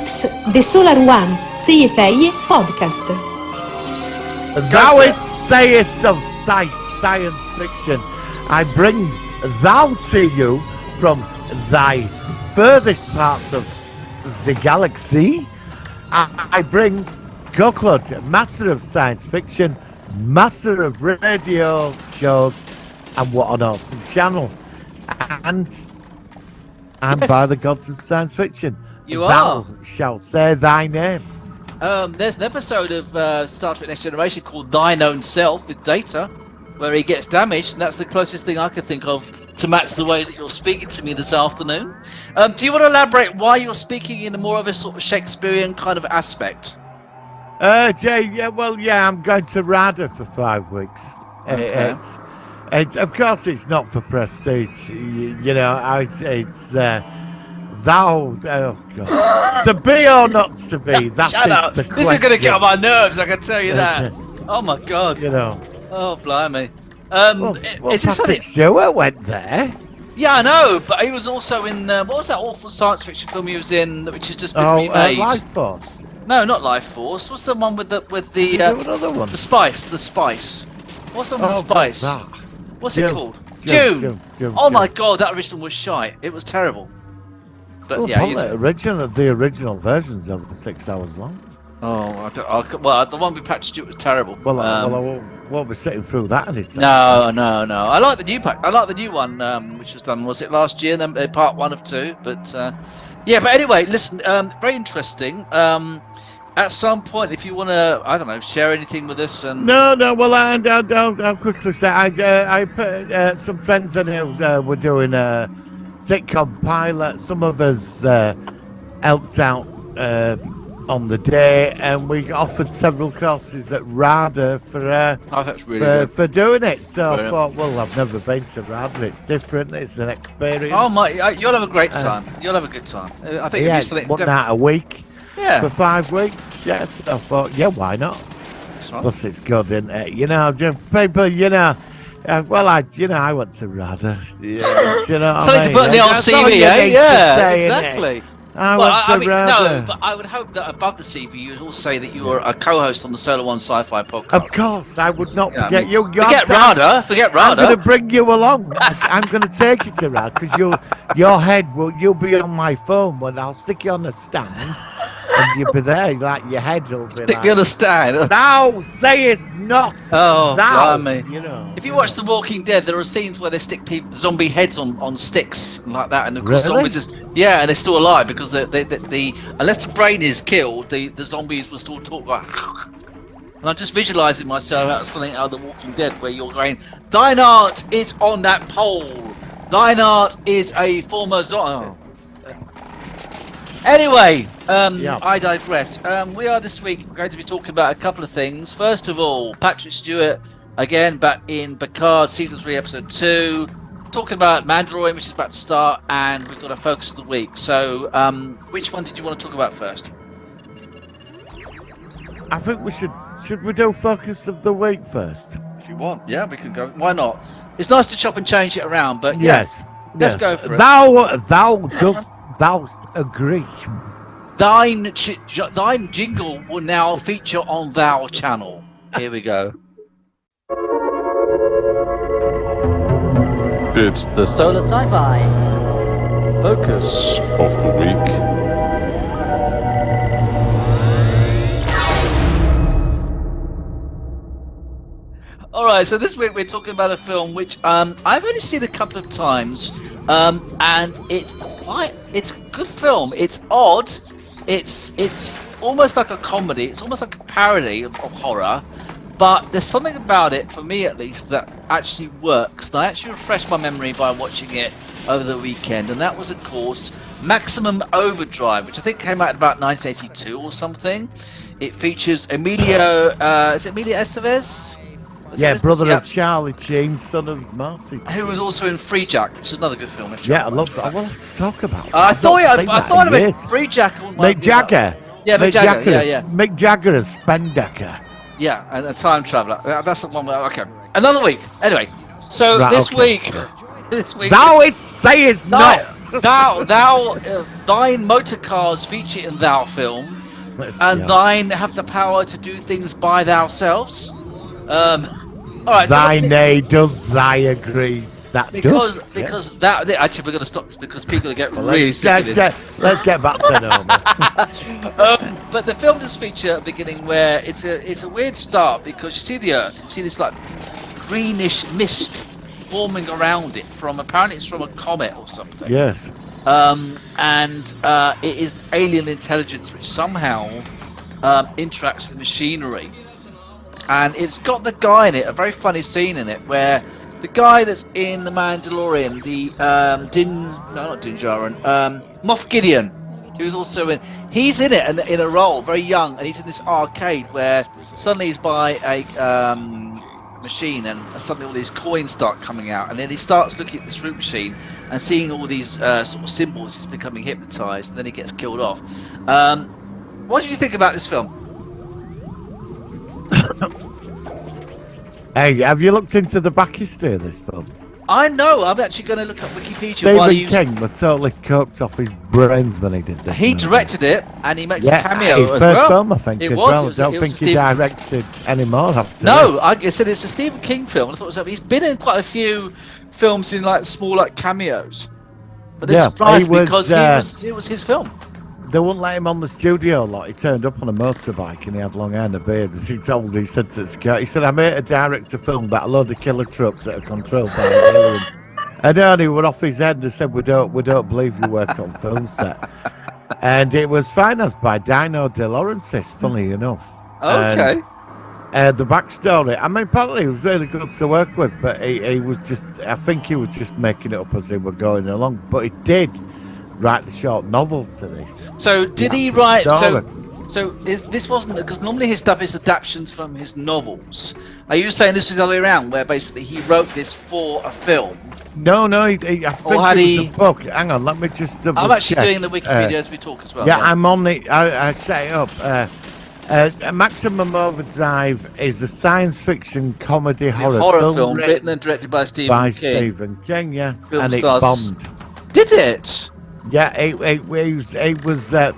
Mix The Solar One, Sci-Fi Podcast. Thou sayest of science fiction, I bring thou to you from thy furthest parts of the galaxy. I bring Goclod, master of science fiction, master of radio shows, and what an awesome channel. And by the gods of science fiction, thou shalt say thy name. There's an episode of Star Trek Next Generation called Thine Own Self with Data, where he gets damaged, and that's the closest thing I could think of to match the way that you're speaking to me this afternoon. Do you want to elaborate why you're speaking in a more of a sort of Shakespearean kind of aspect? Jay, I'm going to RADA for 5 weeks. Okay. It's of course it's not for prestige, it's thou, oh God, to be or not to be, that Shut is up. the question. This is going to get on my nerves, I can tell you that. Oh my God. Oh, blimey. Is this Patrick Stewart went there? Yeah, I know, but he was also in, what was that awful science fiction film he was in, which has just been remade? Life Force. No, not Life Force. What's the one with the another one. The Spice. What's the one with the Spice? What's it called? June. Oh my God, that original was shite. It was terrible. But the original version's over 6 hours long. Oh, the one with Patrick Stewart was terrible. I won't be sitting through that anytime. No. I like the new pack. I like the new one, which was done. Was it last year? Then part 1 of 2. But But anyway, listen. Very interesting. At some point, if you want to, I don't know, share anything with us, and no. Well, I'll quickly say I put some friends in here were doing a sitcom pilot. Some of us helped out on the day, and we offered several courses at RADA for that's really good. for doing it. So Brilliant. I thought, well, I've never been to RADA. It's different. It's an experience. Oh my, you'll have a great time. You'll have a good time. I think it's 1 night a week. Yeah. For 5 weeks, yes. I thought, why not? That's right. Plus, it's good, isn't it? Just people, I went to RADA. Something to put in the old CV, Yeah, exactly. I went to RADA. No, but I would hope that above the CV, you would also say that you were a co-host on the Solar One Sci-Fi podcast. Of course, I would not forget you. Forget RADA. I'm going to bring you along. I'm going to take you to RADA because you'll be on my phone when I'll stick you on a stand. And you'll be there, like your head will be Stick me on a stand. Thou sayest not. Oh, thou. Blimey. If you watch The Walking Dead, there are scenes where they stick zombie heads on sticks like that, and of course zombies and they're still alive because the unless the brain is killed, the zombies will still talk like. And I'm just visualising myself out something out of The Walking Dead where you're going, thine art is on that pole. Thine art is a former zombie. Anyway, I digress. We are this week going to be talking about a couple of things. First of all, Patrick Stewart, again, back in Picard, Season 3, Episode 2. Talking about Mandalorian, which is about to start, and we've got a focus of the week. So, which one did you want to talk about first? I think we should we do focus of the week first? If you want, yeah, we can go. Why not? It's nice to chop and change it around, but yes. Let's go for it. Thou agree. Thine jingle will now feature on Thou channel. Here we go. It's the Solar Sci-Fi focus of the week. Alright, so this week we're talking about a film which I've only seen a couple of times, and it's a good film. It's odd. It's almost like a comedy. It's almost like a parody of horror, but there's something about it, for me at least, that actually works. And I actually refreshed my memory by watching it over the weekend, and that was, of course, Maximum Overdrive, which I think came out in about 1982 or something. It features Emilio Estevez? Brother of Charlie Sheen, son of Marty. Who was also in Free Jack, which is another good film. I love that. I will have to talk about it. I thought of it. Free Jack. Mick Jagger. Yeah, Mick Jagger. Yeah. Mick Jagger as Spendecker. Yeah, and a time traveller. That's the one. Okay, another week. Anyway, so this week. Thou sayest not. thine motor cars feature in thou film, and thine have the power to do things by themselves. All right. Thine does thy agree? That because does. that actually we're going to stop this because people get Well, really sick of this. let's get back to normal. But the film does feature a beginning where it's a weird start because you see the Earth, you see this like greenish mist forming around it apparently it's from a comet or something. Yes. And it is alien intelligence which somehow interacts with machinery, and it's got the guy in it, a very funny scene in it where the guy that's in The Mandalorian, Moff Gideon, who's also he's in it and in a role, very young, and he's in this arcade where suddenly he's by a machine and suddenly all these coins start coming out, and then he starts looking at this fruit machine and seeing all these sort of symbols. He's becoming hypnotized, and then he gets killed off. What did you think about this film? Hey, have you looked into the back history of this film? I know. I'm actually going to look up Wikipedia. Stephen King was totally coked off his brains when he did this. He directed it, and he makes a cameo his as first well. film, I think. It as was. well. It was, I don't think he directed any more after. No, this. I said it's a Stephen King film. I thought it was, he's been in quite a few films in like small like cameos. But this surprised me because it was his film. They wouldn't let him on the studio lot. He turned up on a motorbike and he had long hair and a beard. As he said to the security, he said, "I'm here to direct a film about a load of killer trucks that are controlled by aliens." And then he went off his head and said, we don't believe you work on film set." And it was financed by Dino De Laurentiis, funny enough. Okay. And the backstory, I mean, apparently he was really good to work with, but he was just, I think he was just making it up as they were going along. But he did write the short novels to this. So did he write? This wasn't, because normally his stuff is adaptations from his novels. Are you saying this is the other way around, where basically he wrote this for a film? No, I think it was a book. Hang on, let me just double I'm actually check. doing the Wikipedia as we talk as well. Yeah, I'm on it. I set it up. Maximum Overdrive is a science fiction comedy horror film written and directed by Stephen King. Yeah, film and stars. It bombed. Did it? Yeah, it was loose. The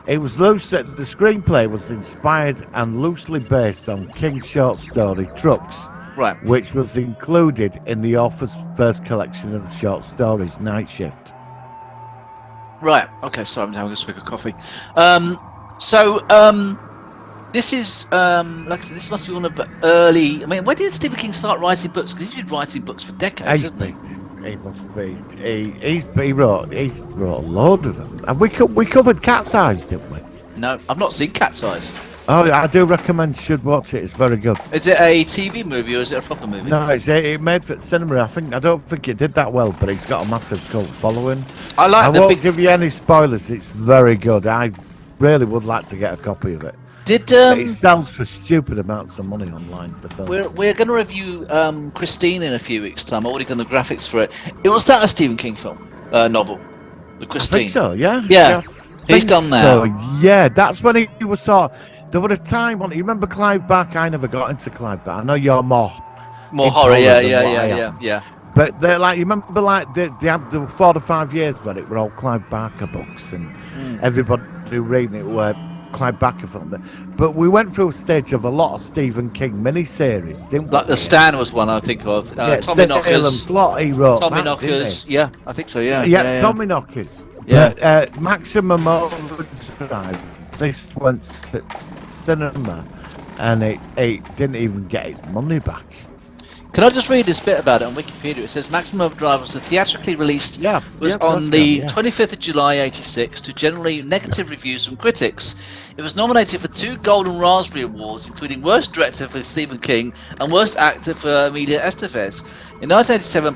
screenplay was inspired and loosely based on King's short story Trucks, right, which was included in the author's first collection of short stories, Night Shift. Right. Okay. Sorry, I'm having a swig of coffee. This is like I said, this must be one of the early. I mean, when did Stephen King start writing books? Because he's been writing books for decades, hasn't he? He must be. He wrote a load of them. Have we covered Cat's Eyes, didn't we? No, I've not seen Cat's Eyes. Oh, I do recommend you should watch it. It's very good. Is it a TV movie or is it a proper movie? No, it made for cinema. I don't think it did that well, but it's got a massive cult following. I won't give you any spoilers. It's very good. I really would like to get a copy of it. It sells for stupid amounts of money online. The film. We're going to review Christine in a few weeks' time. I've already done the graphics for it. Was that a Stephen King film? Novel? The Christine? I think so, yeah. Yeah. He's done that. So, yeah, that's when he was sort of, there was a time when, you remember Clive Barker? I never got into Clive Barker. I know you're more horror, yeah. But they're like, you remember like they had the 4 to 5 years when it were all Clive Barker books and everybody who reading it were Clive Barker film. But we went through a stage of a lot of Stephen King miniseries, didn't we? Like The Stand was one I think of. Tommy Knockers. He wrote Tommy Knockers, yeah, I think so, yeah. Yeah, Tommy Knockers. Yeah. Maximum Overdrive. This went to cinema and it didn't even get its money back. Can I just read this bit about it on Wikipedia? It says Maximum Overdrive was theatrically released on the 25th of July 86 to generally negative reviews from critics. It was nominated for 2 Golden Raspberry Awards, including Worst Director for Stephen King and Worst Actor for Emilio Estevez. In 1987,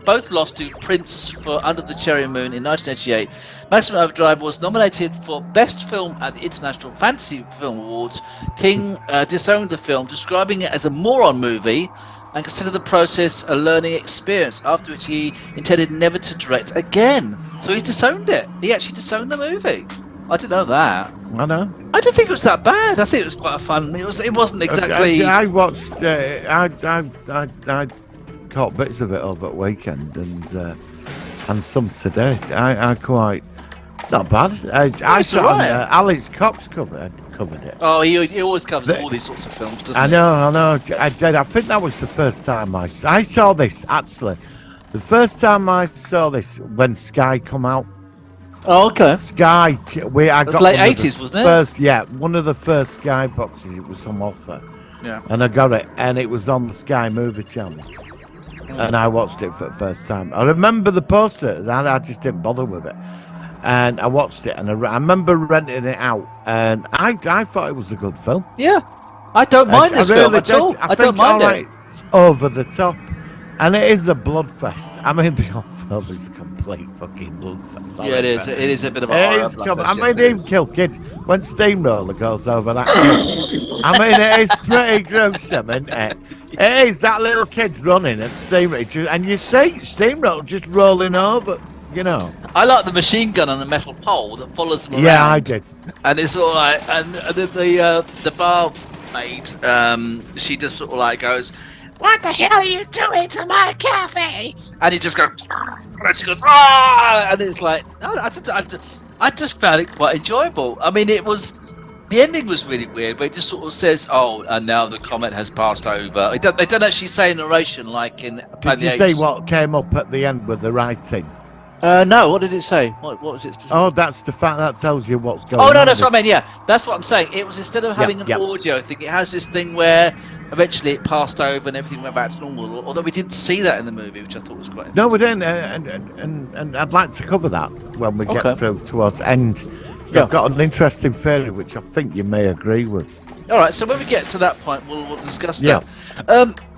both lost to Prince for Under the Cherry Moon in 1988. Maximum Overdrive was nominated for Best Film at the International Fantasy Film Awards. King disowned the film, describing it as a moron movie and considered the process a learning experience, after which he intended never to direct again. So he disowned it. He actually disowned the movie. I didn't know that. I know. I didn't think it was that bad. I think it was quite a fun. It wasn't exactly. I watched. I caught bits of it over the weekend, and and some today. I quite. It's not bad. I it's saw alright. Alex Cox covered it. Oh, he always covers all these sorts of films, doesn't he? I know. I did. I think that was the first time I saw this. Actually, the first time I saw this when Sky come out. Oh, okay. Sky. I got late 80s, wasn't it? First, yeah, one of the first Sky boxes. It was on offer. Yeah. And I got it, and it was on the Sky Movie Channel. And I watched it for the first time. I remember the poster, and I just didn't bother with it. And I watched it, and I remember renting it out, and I thought it was a good film. Yeah. I don't mind this film at all. I don't mind it. It's over the top, and it is a bloodfest. I mean, the whole film is a complete fucking bloodfest. Yeah, it is. It is a bit of a horror bloodfest, I mean, they even kill kids when Steamroller goes over that kid. I mean, it is pretty gruesome, isn't it? It is. That little kid's running at Steamroller, and you see Steamroller just rolling over. You know, I like the machine gun on a metal pole that follows them around. Yeah, I did. And it's all like, and the barmaid, she just sort of like goes, "What the hell are you doing to my cafe?" And he just goes, and she goes, "Ah!" And it's like, I just found it quite enjoyable. I mean, the ending was really weird, but it just sort of says, "Oh, and now the comet has passed over." They don't actually say narration like in Planet Did you see what came up at the end with the writing? No, what did it say? What was it specifically? Oh, that's the fact that tells you what's going on. Oh, no, that's what I mean, yeah. That's what I'm saying. It was instead of having an yeah. audio thing, it has this thing where eventually it passed over and everything went back to normal, although we didn't see that in the movie, which I thought was quite interesting. No, we didn't, and I'd like to cover that when we get through towards end. So I've got an interesting theory, which I think you may agree with. All right, so when we get to that point, we'll discuss that.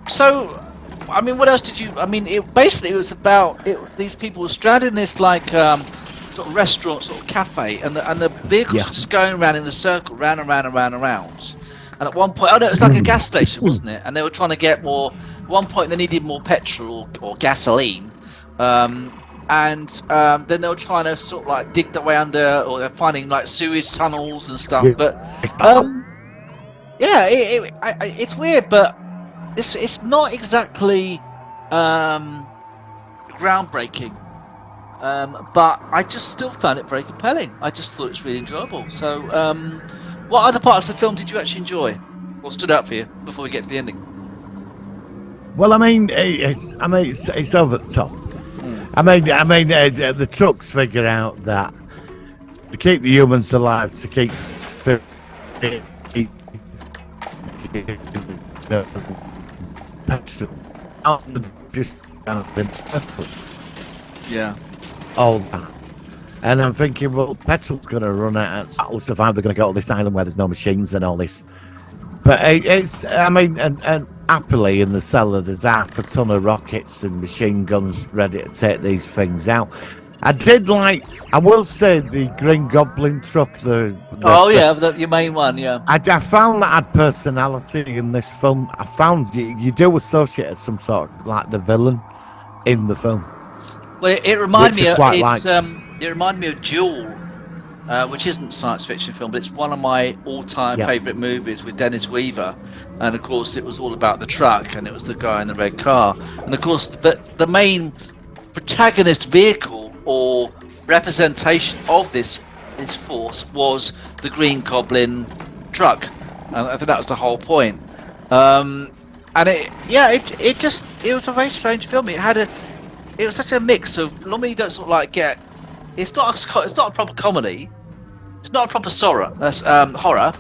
So, I mean, what else did you... I mean, it was about... these people were stranded in this, like, sort of restaurant, sort of cafe, and the vehicles were just going around in a circle, round and round and round and round. And at one point... Oh, no, it was like a gas station, wasn't it? And they were trying to get more... At one point, they needed more petrol or gasoline. And then they were trying to sort of, like, dig their way under... Or they're finding, like, sewage tunnels and stuff. But, yeah, it's weird, but... It's not exactly groundbreaking, but I just still found it very compelling. I just thought it was really enjoyable. So, what other parts of the film did you actually enjoy? What stood out for you before we get to the ending? Well, I mean, it's over the top. I mean, the trucks figure out that to keep the humans alive, to keep Yeah. All that. And I'm thinking, well, petrol's going to run out. That'll survive. They're going to get all this island where there's no machines and all this. But it's, I mean, and happily in the cellar, there's half a ton of rockets and machine guns ready to take these things out. I will say, the Green Goblin truck, your main one, yeah. I found that had personality in this film. I found you do associate as some sort of, like, the villain in the film. Well, it reminded me of Duel, which isn't a science fiction film, but it's one of my all-time favourite movies with Dennis Weaver. And, of course, it was all about the truck, and it was the guy in the red car. And, of course, the main protagonist vehicle or representation of this force was the Green Goblin truck. I think that was the whole point. And it was a very strange film. It was such a mix of, normally you don't sort of like get, it's not a proper comedy, it's not a proper horror,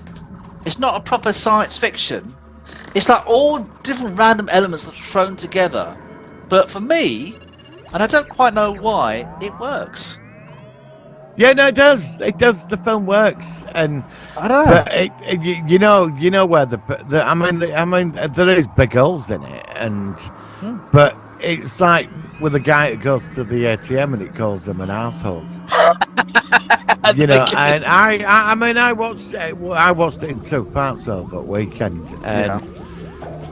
it's not a proper science fiction. It's like all different random elements that are thrown together. But for me, and I don't quite know why, it works. Yeah, no, it does. It does. The film works, and I don't know. But you know where I mean, there is big holes in it, and but it's like with a guy that goes to the ATM and it calls him an asshole. You know, and I watched it in 2 parts over the weekend, and.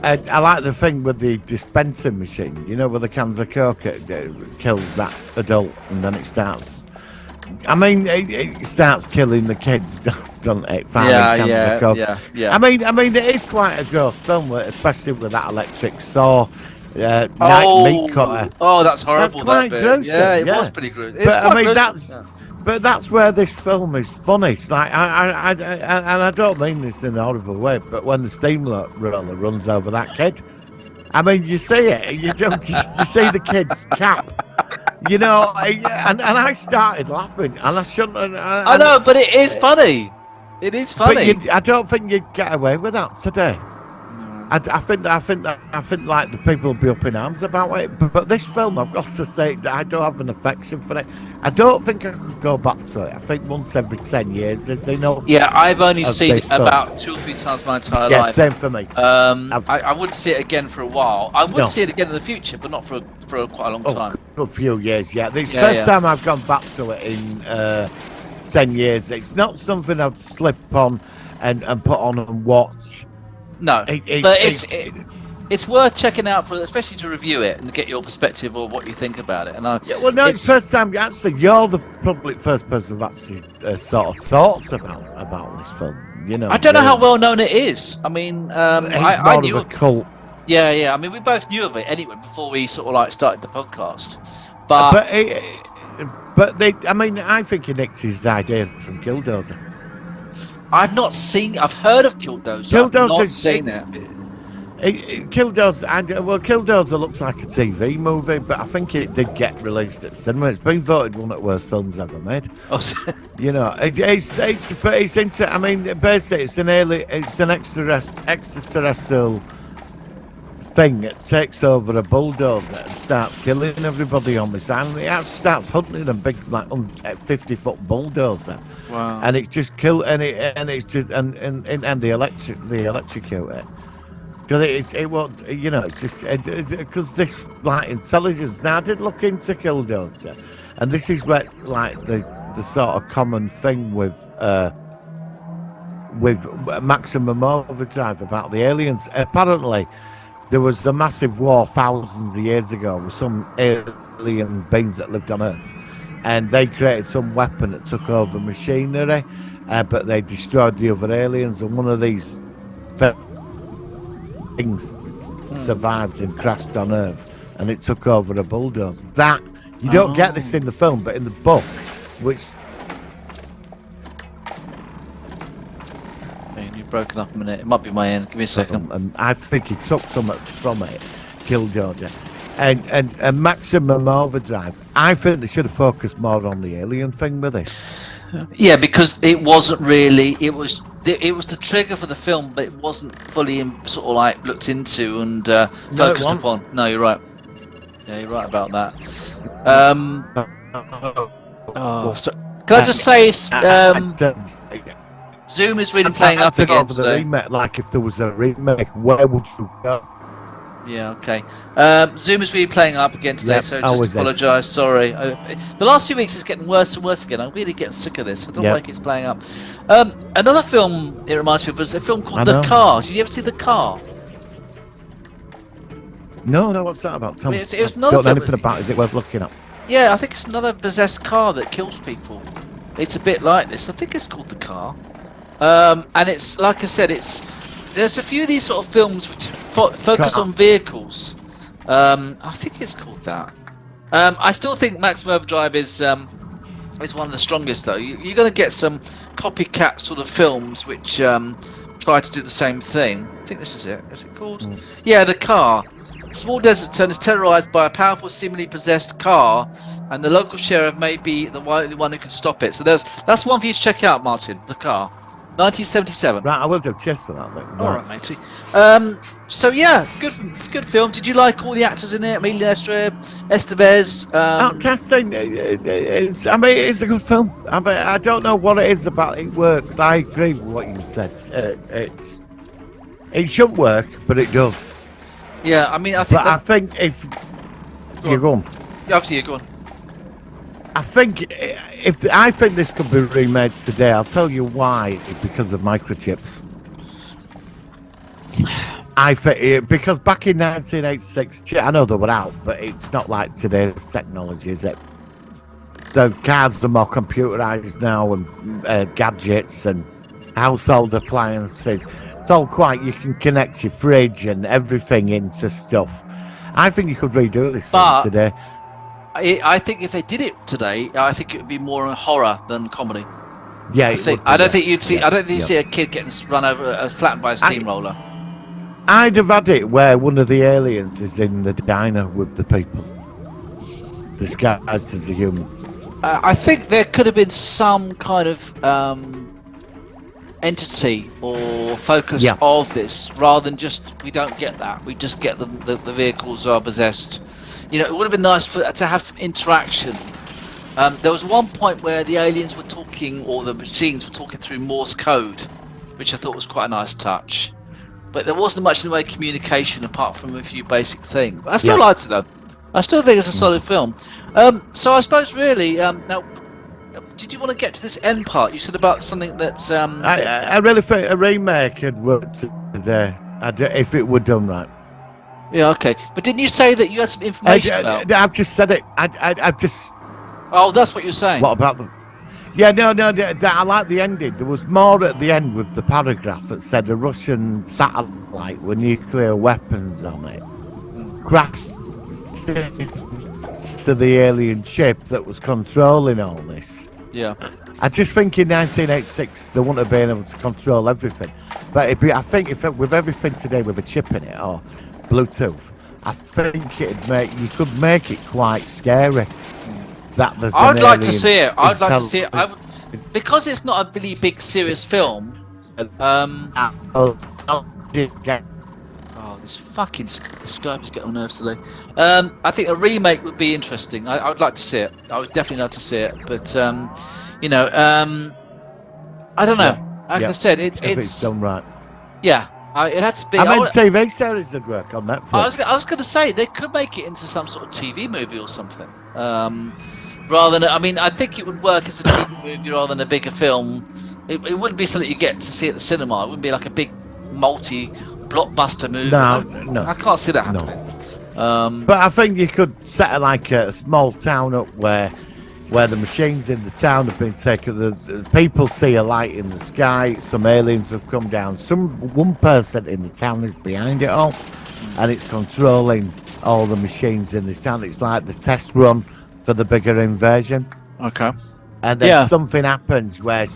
And I like the thing with the dispensing machine, you know, with the cans of Coke, it kills that adult, and then it starts. I mean, it starts killing the kids, doesn't it? Cans of Coke. Yeah. I mean, it is quite a gross film, especially with that electric saw. Night Meat Cutter. Oh, that's horrible. That's quite that bit. gruesome. Yeah, it was pretty gruesome. It's But I quite mean, gruesome. that's where this film is funny. It's like and I don't mean this in a horrible way, but when the steamroller runs over that kid, I mean, you see it. You see the kid's cap. You know, and I started laughing, and I shouldn't. I know, but it is funny. It is funny. But I don't think you'd get away with that today. I think like the people will be up in arms about it. But this film, I've got to say, I don't have an affection for it. I don't think I could go back to it. I think once every 10 years is enough. Yeah, I've only seen it film. about 2 or 3 times my entire Yeah, life. same for me. I wouldn't see it again for a while. I would see it again in the future, but not for quite a long time. A few years, yeah. This first time I've gone back to it in 10 years. It's not something I'd slip on and put on and watch. No, but it's worth checking out for, especially to review it and get your perspective or what you think about it. And it's the first time you're the probably first person who've actually sort of talked about this film. You know, I don't know how well known it is. I mean, I knew of a cult. Yeah. I mean, we both knew of it anyway before we sort of like started the podcast. But I think he nicked his idea from Killdozer. I've heard of Killdozer. I've not seen it. Killdozer looks like a TV movie, but I think it did get released at cinema. It's been voted one of the worst films ever made. You know, basically it's an extraterrestrial thing that takes over a bulldozer and starts killing everybody on this island. It starts hunting a big, like, 50-foot bulldozer. Wow. And it's just kill and they electrocute it. Because it won't, you know, it's just because this like intelligence. Now I did look into Killdozer, and this is where like the sort of common thing with Maximum Overdrive about the aliens. Apparently, there was a massive war thousands of years ago with some alien beings that lived on Earth, and they created some weapon that took over machinery, but they destroyed the other aliens, and one of these things survived and crashed on Earth, and it took over a bulldozer. That you don't get this in the film, but in the book, which you've broken up a minute. It might be my end. Give me a second. And I think he took something from it, Killdozer, and Maximum Overdrive. I think they should have focused more on the alien thing with this. Yeah, because it wasn't really. It was the trigger for the film, but it wasn't fully sort of like looked into and focused upon. No, you're right. Yeah, you're right about that. So can I just say, Zoom is really playing up again today. Like if there was a remake, where would you go? Yeah, okay. Zoom is really playing up again today, so just apologise. Sorry. The last few weeks is getting worse and worse again. I'm really getting sick of this. I don't like it's playing up. Another film it reminds me of was a film called The Car. Did you ever see The Car? No, what's that about? Tell me. It was another don't know film. anything about it. Is it worth looking up? Yeah, I think it's another possessed car that kills people. It's a bit like this. I think it's called The Car. And it's, like I said, there's a few of these sort of films which focus on vehicles. I think it's called that. I still think Maximum Overdrive is one of the strongest, though. You're going to get some copycat sort of films which try to do the same thing. I think this is it. Is it called? Yeah, The Car. A small desert town is terrorized by a powerful, seemingly possessed car, and the local sheriff may be the only one who can stop it. So that's one for you to check out, Martin. The Car. 1977. Right, I will do. Cheers for that. Then. All right, matey. So yeah, good film. Did you like all the actors in it? Emilio Estevez. Casting. It's a good film. I don't know what it is about it works. I agree with what you said. It shouldn't work, but it does. Yeah, I mean, I think if you go on. Yeah, obviously, you go on. I think this could be remade today. I'll tell you why. Because of microchips. I think because back in 1986, I know they were out, but it's not like today's technology, is it? So cars are more computerized now, and gadgets and household appliances. It's all quite. You can connect your fridge and everything into stuff. I think you could redo this film But today. I think if they did it today, I think it would be more horror than comedy. Yeah, I don't think you'd see. I don't think you'd see a kid getting run over, flattened by a steamroller. I'd have had it where one of the aliens is in the diner with the people, disguised as a human. I think there could have been some kind of entity or focus of this, rather than just we don't get that. We just get the vehicles are possessed. You know, it would have been nice to have some interaction. There was one point where the aliens were talking, or the machines were talking through Morse code, which I thought was quite a nice touch. But there wasn't much in the way of communication apart from a few basic things. But I still liked it though. I still think it's a solid film. So I suppose really, now, did you want to get to this end part? You said about something that's... I really think a remake had worked today, if it were done right. Yeah, okay. But didn't you say that you had some information about... I've just said it. I've just... Oh, that's what you're saying. What about the... Yeah, no, I like the ending. There was more at the end with the paragraph that said a Russian satellite with nuclear weapons on it crashed to the alien ship that was controlling all this. Yeah. I just think in 1986 they wouldn't have been able to control everything. But I think with everything today with a chip in it or Bluetooth, I think you could make it quite scary. I'd like to see it. I'd like to see it. Because it's not a really big, serious film. Oh, this fucking Skype is getting on nerves today. I think a remake would be interesting. I would like to see it. I would definitely like to see it. But you know, I don't know. Like I said, it's done right. Yeah, it had to be. I meant TV series would work on Netflix. I was going to say they could make it into some sort of TV movie or something. Rather than, I mean, I think it would work as a TV movie rather than a bigger film. It wouldn't be something you get to see at the cinema. It wouldn't be like a big multi-blockbuster movie. No. I can't see that happening. But I think you could set like a small town up where the machines in the town have been taken. The people see a light in the sky. Some aliens have come down. One person in the town is behind it all, and it's controlling all the machines in this town. It's like the test run for the bigger invasion. Okay. And then something happens where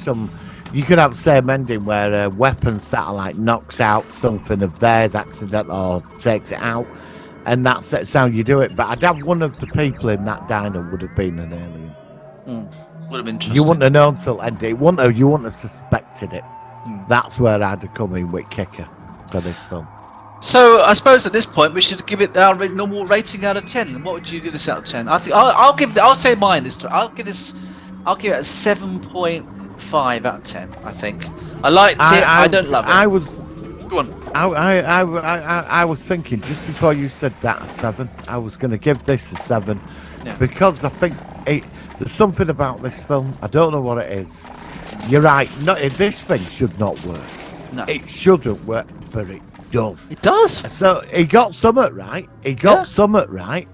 you could have the same ending where a weapon satellite knocks out something of theirs accident or takes it out, and that's how you do it. But I'd have one of the people in that diner would have been an alien. Would have been interesting. You wouldn't have known till ending. You wouldn't have suspected it. That's where I'd have come in with kicker for this film. So I suppose at this point we should give it our normal rating out of 10. What would you give this out of 10? I think I'll say mine this time. I'll give it a 7.5 out of 10. I think I liked it. I don't love it. Go on. I was thinking just before you said that a 7. I was going to give this a 7 because I think there's something about this film. I don't know what it is. You're right. This thing should not work. No, it shouldn't work, but it does. It does. So he got something right. Something right.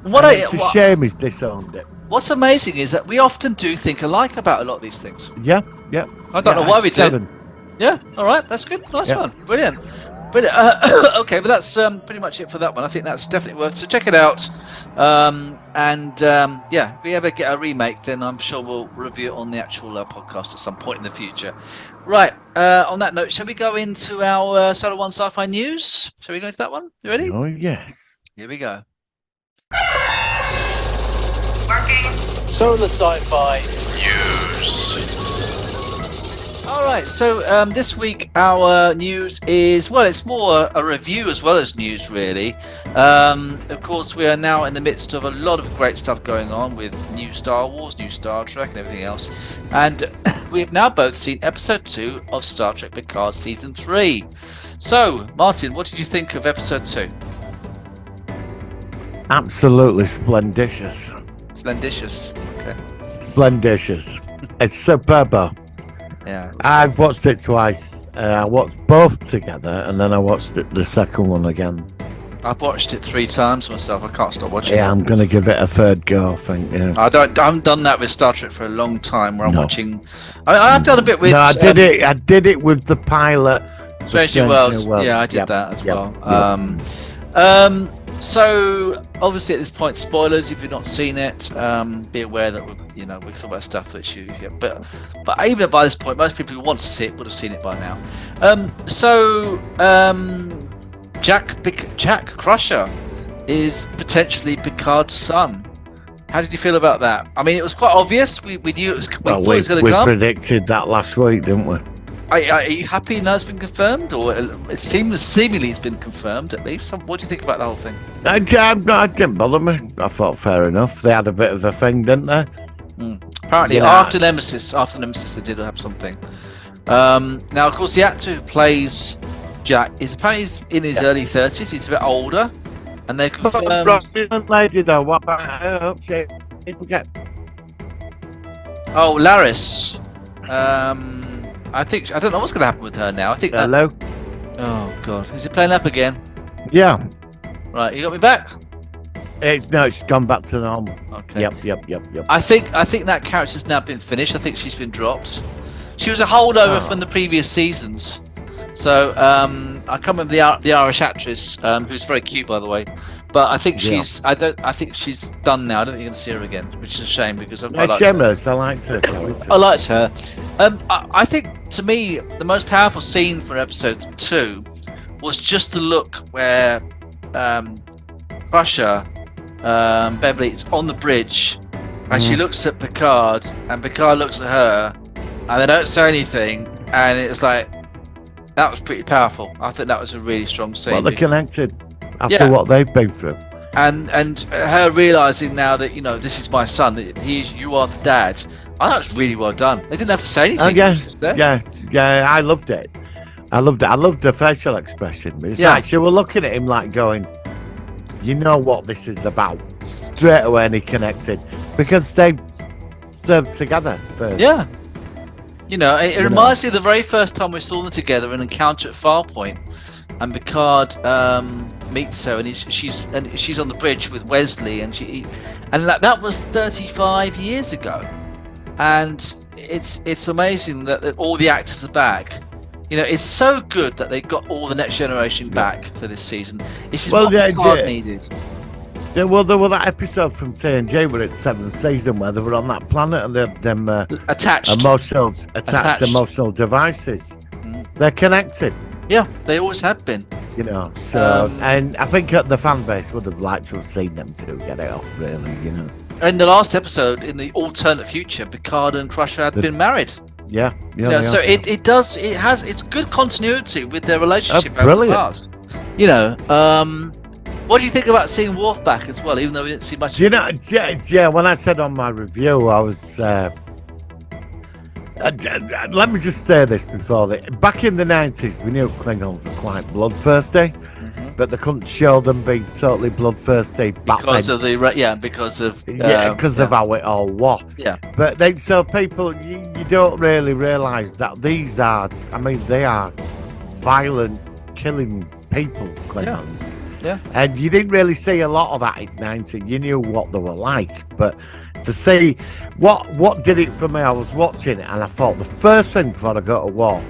It's a shame he's disowned it. What's amazing is that we often do think alike about a lot of these things. Yeah. I don't know why we 7. do. Yeah. All right. That's good. Nice one. Brilliant. Okay, but that's pretty much it for that one. I think that's definitely worth. So check it out. If we ever get a remake, then I'm sure we'll review it on the actual podcast at some point in the future. Right. On that note, shall we go into our Solar One Sci-Fi news? Shall we go into that one? You ready? Oh yes. Here we go. Working. Solar Sci-Fi News. All right, so this week our news is, well, it's more a review as well as news, really. Of course, we are now in the midst of a lot of great stuff going on with new Star Wars, new Star Trek, and everything else. And we have now both seen Episode 2 of Star Trek Picard Season 3. So, Martin, what did you think of Episode 2? Absolutely splendicious. Splendicious. Okay. Splendicious. It's superb. Yeah. I've watched it twice. I watched both together, and then I watched the second one again. I've watched it 3 times myself. I can't stop watching it. Yeah, I'm going to give it a third go, I think. Yeah. I haven't done that with Star Trek for a long time, where I'm watching... I've done a bit with... No, I did it with the pilot. Strange New Worlds. Yeah, I did that as well. So obviously at this point, spoilers if you've not seen it. Be aware that we talk about stuff that but even by this point, most people who want to see it would have seen it by now. Jack Crusher is potentially Picard's son. How did you feel about that? I mean, it was quite obvious. We knew it was. We thought it was going to come. We predicted that last week, didn't we? Are you happy now it's been confirmed, or it seemingly it's been confirmed at least? What do you think about the whole thing? It didn't bother me. I thought fair enough. They had a bit of a thing, didn't they? Apparently, after Nemesis, they did have something. Now, of course, the actor who plays Jack is apparently in his early 30s. He's a bit older, and they confirmed. Lady though, what about her? I hope she didn't get. Oh, Laris. I don't know what's going to happen with her now. I think. Hello. Oh God, is it playing up again? Yeah. Right, you got me back. It's gone back to normal. Okay. Yep. I think that character's now been finished. I think she's been dropped. She was a holdover from the previous seasons. So I can't remember the Irish actress, who's very cute by the way. But I think she's I think she's done now. I don't think you're going to see her again, which is a shame because I liked her. I liked her. I liked her. I think to me the most powerful scene for episode 2 was just the look where Crusher, Beverly, is on the bridge and she looks at Picard and Picard looks at her and they don't say anything, and it's like that was pretty powerful. I think that was a really strong scene. Well, they're connected after what they've been through. And her realising now that this is my son, that you are the dad. I thought it was really well done. They didn't have to say anything. Yeah, I loved it. I loved the facial expression. It's like she were looking at him like going, you know what this is about. Straight away, and he connected because they served together first. Yeah. It reminds me of the very first time we saw them together in Encounter at Farpoint, and Picard meets her, and she's on the bridge with Wesley, and that was 35 years ago, and it's amazing that all the actors are back. It's so good that they got all the Next Generation back for this season. It's just what Picard needed. There was that episode from TNG where it's 7th season where they were on that planet and them attached emotional devices. They're connected. Yeah, they always have been. And I think the fan base would have liked to have seen them two get it off, really. In the last episode, in the alternate future, Picard and Crusher had been married. Yeah. So it has good continuity with their relationship over the past. What do you think about seeing Worf back as well, even though we didn't see much? When I said on my review, I was. Let me just say this before back in the 90s, we knew Klingons were quite bloodthirsty, but they couldn't show them being totally bloodthirsty back then. Because of how it all was. Yeah. But so people, you don't really realise that these are. I mean, they are violent, killing people. Klingons. Yeah. And you didn't really see a lot of that in 90. You knew what they were like, but to see what did it for me, I was watching it and I thought the first thing before I got to Worf,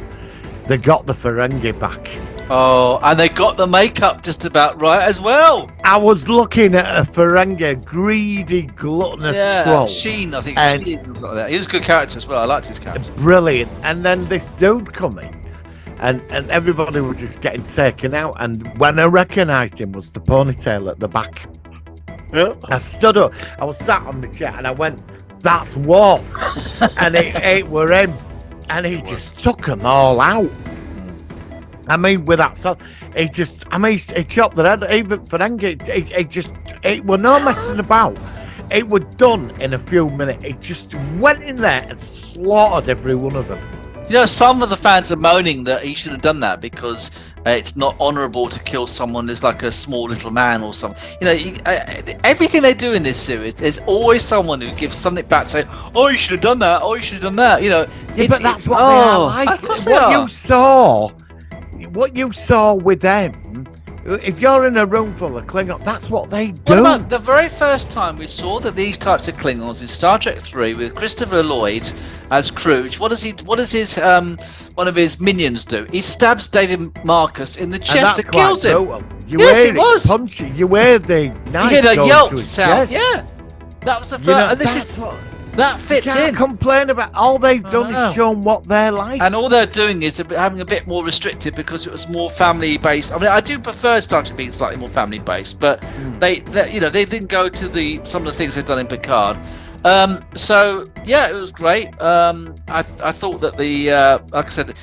they got the Ferengi back. Oh, and they got the makeup just about right as well. I was looking at a Ferengi, greedy, gluttonous troll. Sheen, I think. Sheen was like that. He was a good character as well. I liked his character. Brilliant. And then this dude coming. And everybody was just getting taken out. And when I recognised him was the ponytail at the back. Yeah. I stood up. I was sat on the chair and I went, "That's Worf." And it were him. And he just took them all out. I mean, with that song, he chopped their head. Even Ferengi, it were no messing about. It was done in a few minutes. He just went in there and slaughtered every one of them. Some of the fans are moaning that he should have done that because it's not honourable to kill someone who's like a small little man or something. Everything they do in this series, there's always someone who gives something back, saying, "Oh, you should have done that. Oh, you should have done that." But that's what they are like. What you saw with them. If you're in a room full of Klingons, that's what they do. What about the very first time we saw that these types of Klingons in Star Trek 3 with Christopher Lloyd as Kruge? What does his one of his minions do? He stabs David Marcus in the chest and kills him. You Yes, hear it was. punching. You hear the knife You hear the go yelp to his sound. chest. Yeah, that was the first. You know, and this that's is what, that you fits can't in. complain about. All they've done know. is shown what they're like. And all they're doing is having a bit more restricted because it was more family based. I mean, I do prefer Star Trek being slightly more family based, but they they didn't go to some of the things they've done in Picard. So yeah, it was great. I thought that the like I said,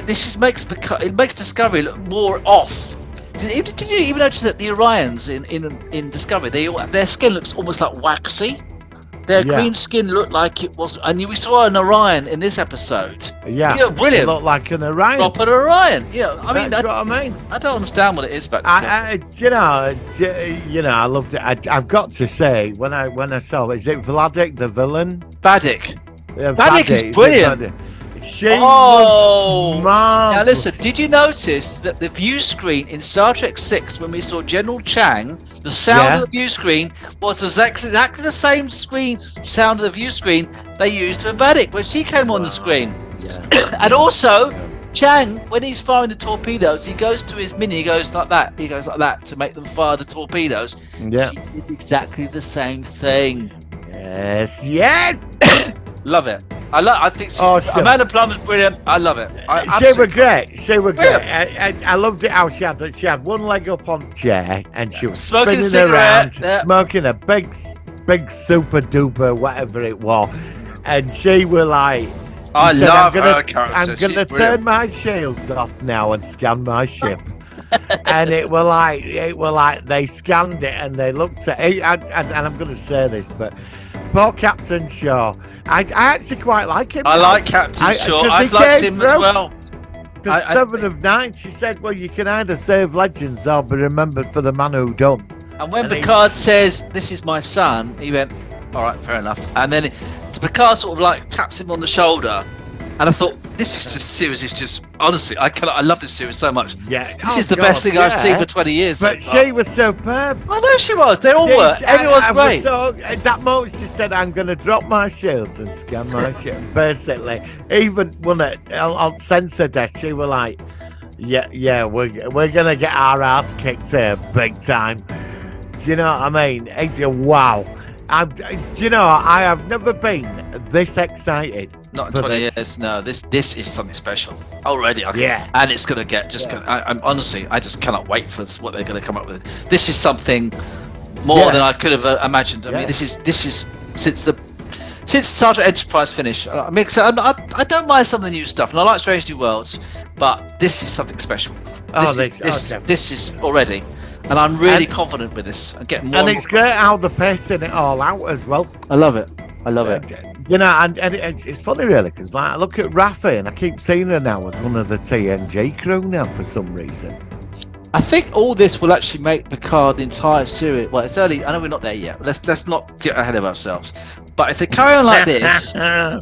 this just makes Discovery look more off. Did you even notice that the Orions in Discovery, their skin looks almost like waxy? Their green skin looked like it was, and we saw an Orion in this episode. Yeah, you know, brilliant. It looked like an Orion. Proper Orion. Yeah, I mean, that's what I mean. I don't understand what it is about this. I loved it. I've got to say, when I saw, is it Vladik the villain? Baddick. Yeah, Baddick is brilliant. She was marvelous. Now listen, did you notice that the view screen in Star Trek 6, when we saw General Chang, the sound of the view screen was exactly the same sound of the view screen they used for Baddick when she came on the screen. Yeah. And also, Chang, when he's firing the torpedoes, he goes to his mini, he goes like that to make them fire the torpedoes. Yeah. She did exactly the same thing. Yes. Love it. I think Amanda Plummer's brilliant. I love it. She were great. I loved it how she had one leg up on the chair and she was smoking spinning around, smoking a big super duper whatever it was, and she were like, I said, love her character. I'm gonna turn my shields off now and scan my ship. And it were like they scanned it and they looked at it, and I'm gonna say this, but poor Captain Shaw, I actually quite like him. I like Captain Shaw. I've liked him as well. Because 7 of 9, she said, well, you can either save legends or be remembered for the man who done. And when Picard says, this is my son, he went, all right, fair enough. And then Picard sort of like taps him on the shoulder. And I thought, this series is just, honestly, I love this series so much. Yeah. This is the best thing I've seen for 20 years. But she was superb. I know she was. They all were. Everyone's great. At that moment, she said, I'm going to drop my shields and scan my ship. Basically, even when on sensor desk, she were like, yeah, we're going to get our ass kicked here big time. Do you know what I mean? Wow. I have never been this excited. Not in 20 years. No, this is something special already. And it's gonna get I'm honestly, I just cannot wait for what they're gonna come up with. This is something more than I could have imagined. I mean, this is since Star Trek Enterprise finished. I mean, I don't mind some of the new stuff, and I like Strange New Worlds, but this is something special. This is already. And I'm really confident with this. I'm getting more. And it's great how they're pacing it all out as well. I love it. And it's funny really, because like I look at Rafi and I keep seeing her now as one of the TNG crew now for some reason. I think all this will actually make Picard the entire series. Well, it's early. I know we're not there yet. Let's not get ahead of ourselves. But if they carry on like this, I'm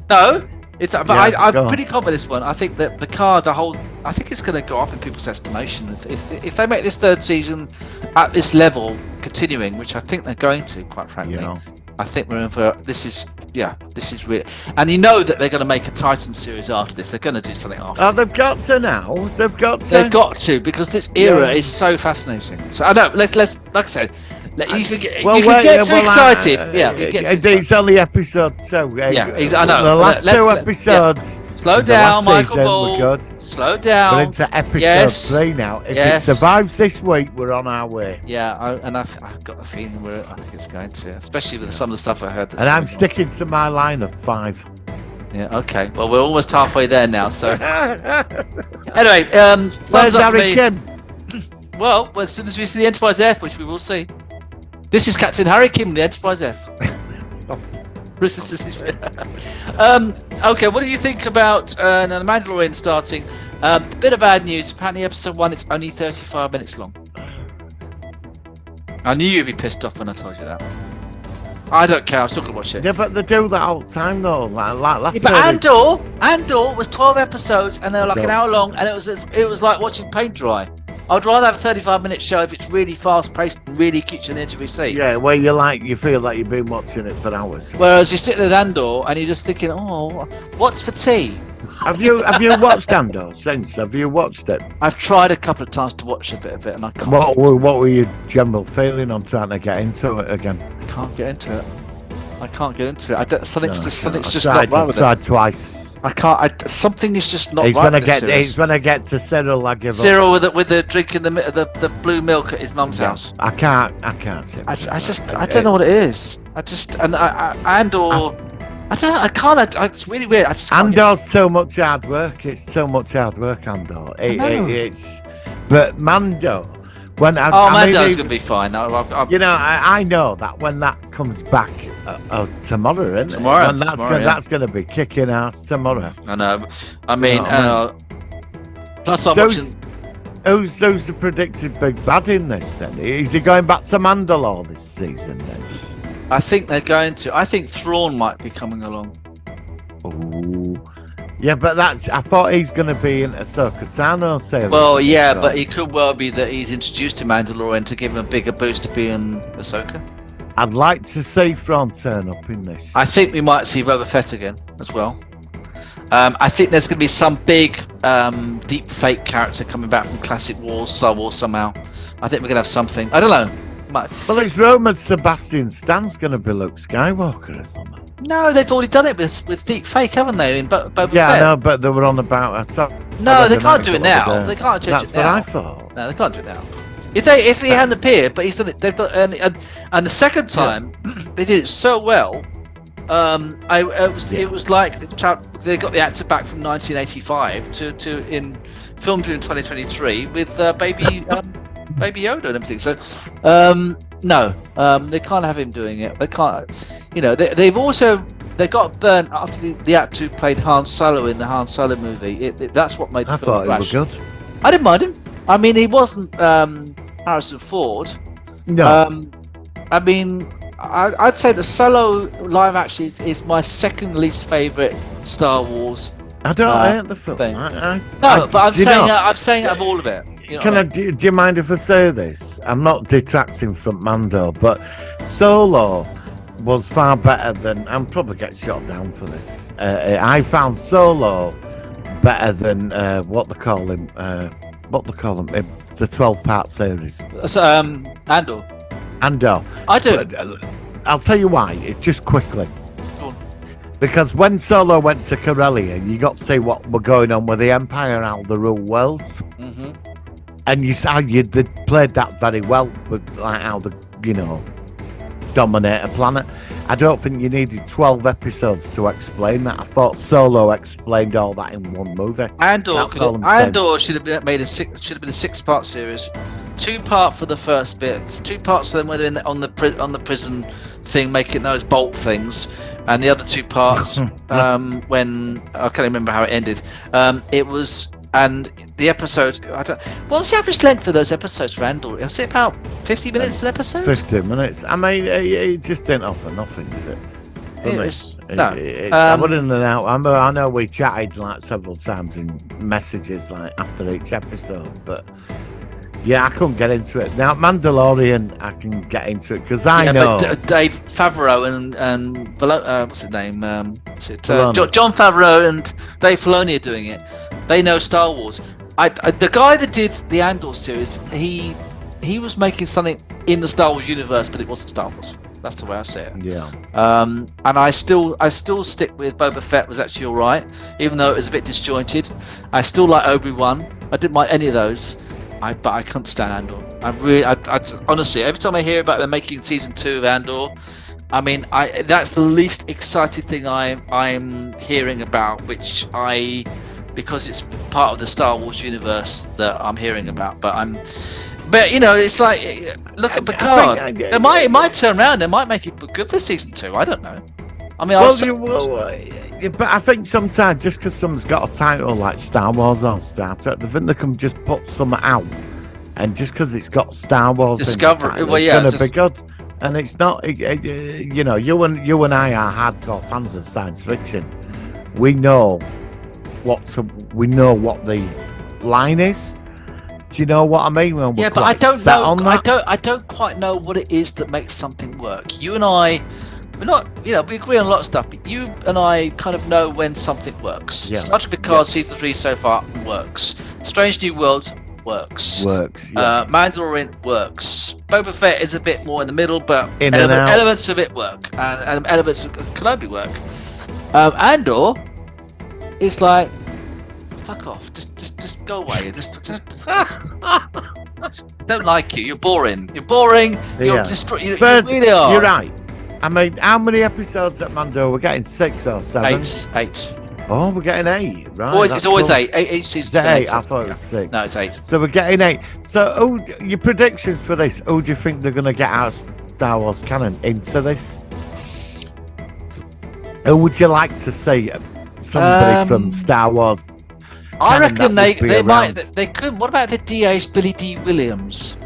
pretty confident this one. I think that Picard, I think it's going to go up in people's estimation. If they make this third season at this level continuing, which I think they're going to, quite frankly, I think we're in for this is really. And you know that they're going to make a Titan series after this. They're going to do something after. Oh, they've got to now. They've got to because this era is so fascinating. So I know. Let's like I said. You can get too excited. It's only episode 2. I know. The last 2 episodes. Slow down, Michael Ball. Slow down. We're into episode 3 now. If it survives this week, we're on our way. Yeah, I've got a feeling I think it's going to, especially with some of the stuff I heard. And I'm sticking to my line of 5. Yeah. Okay. Well, we're almost halfway there now. So anyway, where's Harry Kim? Well, as soon as we see the Enterprise F, which we will see. This is Captain Harry Kim, the Enterprise F. Okay, what do you think about The Mandalorian starting? A bit of bad news. Apparently, episode 1 it's only 35 minutes long. I knew you'd be pissed off when I told you that. I don't care. I'm still gonna watch it. Yeah, but they do that all the time though. Like but Andor was 12 episodes, and they were like an hour long, and it was like watching paint dry. I'd rather have a 35-minute show if it's really fast-paced and really keeps you on the edge of your seat. Yeah, where you feel like you've been watching it for hours. Whereas you sit at Andor and you're just thinking, oh, what's for tea? Have you watched Andor since? Have you watched it? I've tried a couple of times to watch a bit of it, and I can't. What were your general feeling on trying to get into it again? I can't get into it. I can't get into it. Something's just Tried, not right with tried it. twice. I can't. Something is just not It's right. when I with this get. series. It's when I get to Cyril. I give Cyril with the drinking the blue milk at his mum's up. house. I can't. I don't know what it is. I don't know. I can't. It's really weird. I just can't get- Andor's so much hard work. It's so much hard work, Andor. But Mando. Mando's gonna be fine. I know that when that comes back tomorrow, isn't Tomorrow, it? That's going to be kicking ass tomorrow. I know. I mean, plus I'm So watching. Who's the predicted big bad in this then? Is he going back to Mandalore this season then? I think they're going to. I think Thrawn might be coming along. Ooh. Yeah, but I thought he's going to be in Ahsoka Tano series. Well, yeah, but it could well be that he's introduced to Mandalorian to give him a bigger boost to be in Ahsoka. I'd like to see Thrawn turn up in this. I think we might see Boba Fett again as well. I think there's going to be some big deep fake character coming back from classic Star Wars somehow. I think we're going to have something. I don't know. Well, it's rumored Sebastian Stan's going to be Luke Skywalker or something. No, they've already done it with deep fake, haven't they? In Boba Fett. Yeah, I know, but they were on about. No, they can't do it now. They can't change That's it now. what I thought. No, they can't do it now. If he hadn't appeared, but he's done it. They've done, and the second time they did it so well. It was like they got the actor back from 1985 to in filmed in 2023 with baby Yoda and everything. So no, they can't have him doing it. They can't. They got burnt after the actor who played Han Solo in the Han Solo movie. That's what made the film crash. He was good. I didn't mind him. I mean, he wasn't Harrison Ford. No. I mean, I'd say the Solo live action is my second least favourite Star Wars. I don't hate the film. thing. I'm saying of all of it. You know do you mind if I say this? I'm not detracting from Mando, but Solo was far better than. I'm probably get shot down for this. I found Solo better than what they call him. The 12-part series. So, Andor. I do. But, I'll tell you why. It's just quickly. Go on. Because when Solo went to Corellia, you got to see what were going on with the Empire and how they rule worlds. Mm-hmm. And they played that very well with like how they, dominate a planet. I don't think you needed 12 episodes to explain that. I thought Solo explained all that in one movie. Andor should have been made should have been a 6-part series. 2-part for the first bit, 2 parts for them when they're on the prison thing making those bolt things, and the other 2 parts when I can't remember how it ended. It was. And the episode, what's the average length of those episodes for Andor? Was it about 50 minutes an episode? 50 minutes. I mean, it just didn't offer nothing, did it? I went in and out. I know we chatted like several times in messages like after each episode, but yeah, I couldn't get into it. Now, Mandalorian, I can get into it because I know. But Dave Favreau and what's his name? Filoni. John Favreau and Dave Filoni are doing it. They know Star Wars. The guy that did the Andor series, he was making something in the Star Wars universe, but it wasn't Star Wars. That's the way I see it. Yeah. And I still stick with Boba Fett was actually all right, even though it was a bit disjointed. I still like Obi-Wan. I didn't mind any of those. But I can't stand Andor. I honestly, every time I hear about them making season 2 of Andor, I mean, that's the least excited thing I'm hearing about, because it's part of the Star Wars universe that I'm hearing about. But it's like, look at Picard. It might turn around. They might make it good for season 2. I don't know. I mean, but I think sometimes just because someone's got a title like Star Wars or Star Trek, they think they can just put something out, and just because it's got Star Wars Discovery, in the title, it's going to be good. And it's not. You and I are hardcore fans of science fiction. We know what the line is. Do you know what I mean? But I don't know. I don't quite know what it is that makes something work. You and I we're not, we agree on a lot of stuff, but you and I kind of know when something works. Yeah. Largely because season 3 so far works. Strange New Worlds works. Mandalorian works. Boba Fett is a bit more in the middle, but elements of it work, and elements of Kenobi work. Andor, it's like, fuck off. Just go away. Just don't like you. You're boring. You're boring. You're you really are. You're right. I mean, how many episodes at Mando? We're getting 6 or 7? 8. Oh, we're getting 8, right? It's always 8. Each season's 8. I thought it was 6. No, it's 8. So we're getting 8. So, your predictions for this? Who do you think they're going to get out of Star Wars canon into this? Who would you like to see? Somebody from Star Wars. I reckon they could. What about the DA's Billy D. Williams?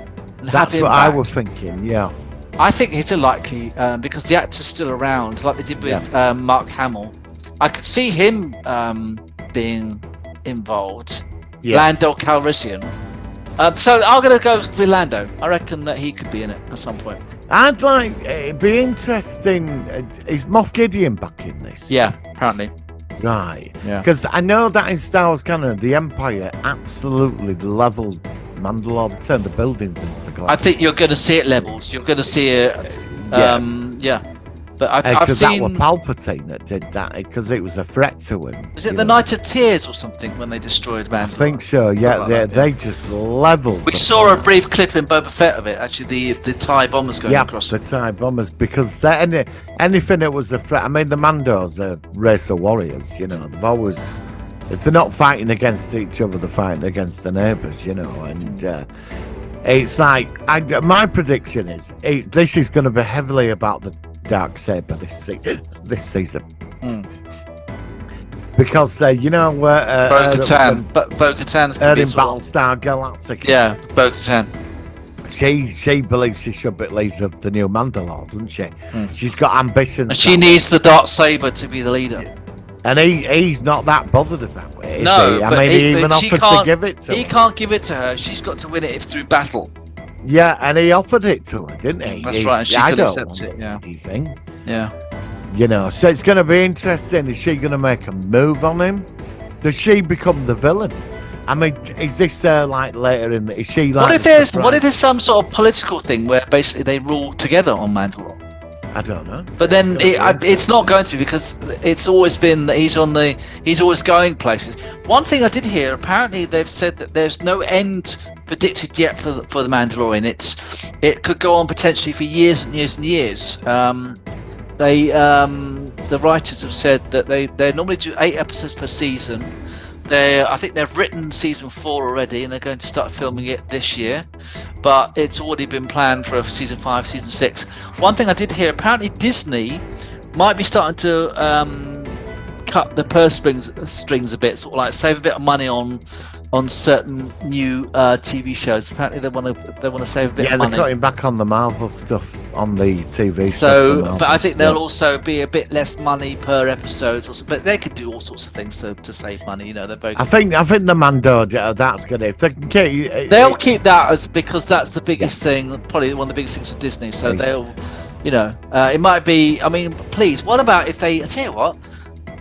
That's what I was thinking. Yeah. I think it's a likely because the actor's still around, like they did with Mark Hamill. I could see him being involved. Yeah. Lando Calrissian. So I'm going to go with Lando. I reckon that he could be in it at some point. I'd like it'd be interesting. Is Moff Gideon back in this? Yeah, apparently. Right. Yeah. Because I know that in Star Wars canon, the Empire absolutely leveled Mandalore, turned the buildings into glass. I think you're going to see it levels. You're going to see it. Yeah. But I've seen. That was Palpatine that did that because it was a threat to him. Is it the Night of Tears or something when they destroyed Mandalore? I think so. Yeah, they just leveled. We saw a brief clip in Boba Fett of it. Actually, the TIE bombers going across. Yeah, the TIE bombers, because anything that was a threat. I mean, the Mandos are race of warriors. They've always. If they're not fighting against each other, they're fighting against the neighbours. And it's like my prediction is this is going to be heavily about the dark saber this season. Because Bo-Katan's in Battlestar Galactica. Yeah, Bo-Katan. She believes she should be leader of the new Mandalore, doesn't she? She's got ambitions. And she needs the dark saber to be the leader. And he's not that bothered about it. No, he? I mean, he even offered to give it to her. He can't give it to her. She's got to win it through battle. Yeah, and he offered it to her, didn't he? That's right, and she could accept it, yeah. Anything. Yeah. So it's going to be interesting. Is she going to make a move on him? Does she become the villain? I mean, is this like later in the... Is she like... What if there's some sort of political thing where basically they rule together on Mandalore? I don't know. But then it's not going to, because it's always been that he's always going places. One thing I did hear, apparently they've said that there's no end predicted yet for the Mandalorian. It could go on potentially for years and years and years. The writers have said that they normally do 8 episodes per season. I think they've written season 4 already, and they're going to start filming it this year. But it's already been planned for season 5, season 6. One thing I did hear, apparently Disney might be starting to cut the purse strings a bit, sort of like save a bit of money on certain new TV shows. Apparently they want to save a bit of money. Yeah, they're cutting back on the Marvel stuff on the TV. So, but I think there'll also be a bit less money per episode. But they could do all sorts of things to save money. They're very. I think the Mando, that's good. If they can they'll keep that because that's the biggest thing, probably one of the biggest things for Disney. So they'll, it might be. I mean, please, what about if they? I tell you what.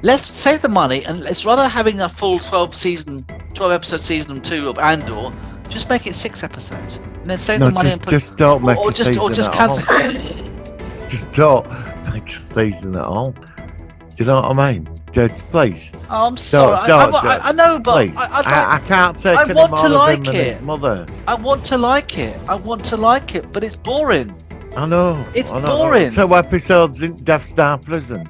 Let's save the money and let's rather having a full 12 episode season 2 of Andor, just make it 6 episodes and then save the money just don't make or just cancel. Just don't make a season at all. Do you know what I mean? Just please. Oh, I'm sorry. I know, but please. I can't take any more of him and his mother. I want to like it, but it's boring. I know. It's boring. 2 episodes in Death Star prison.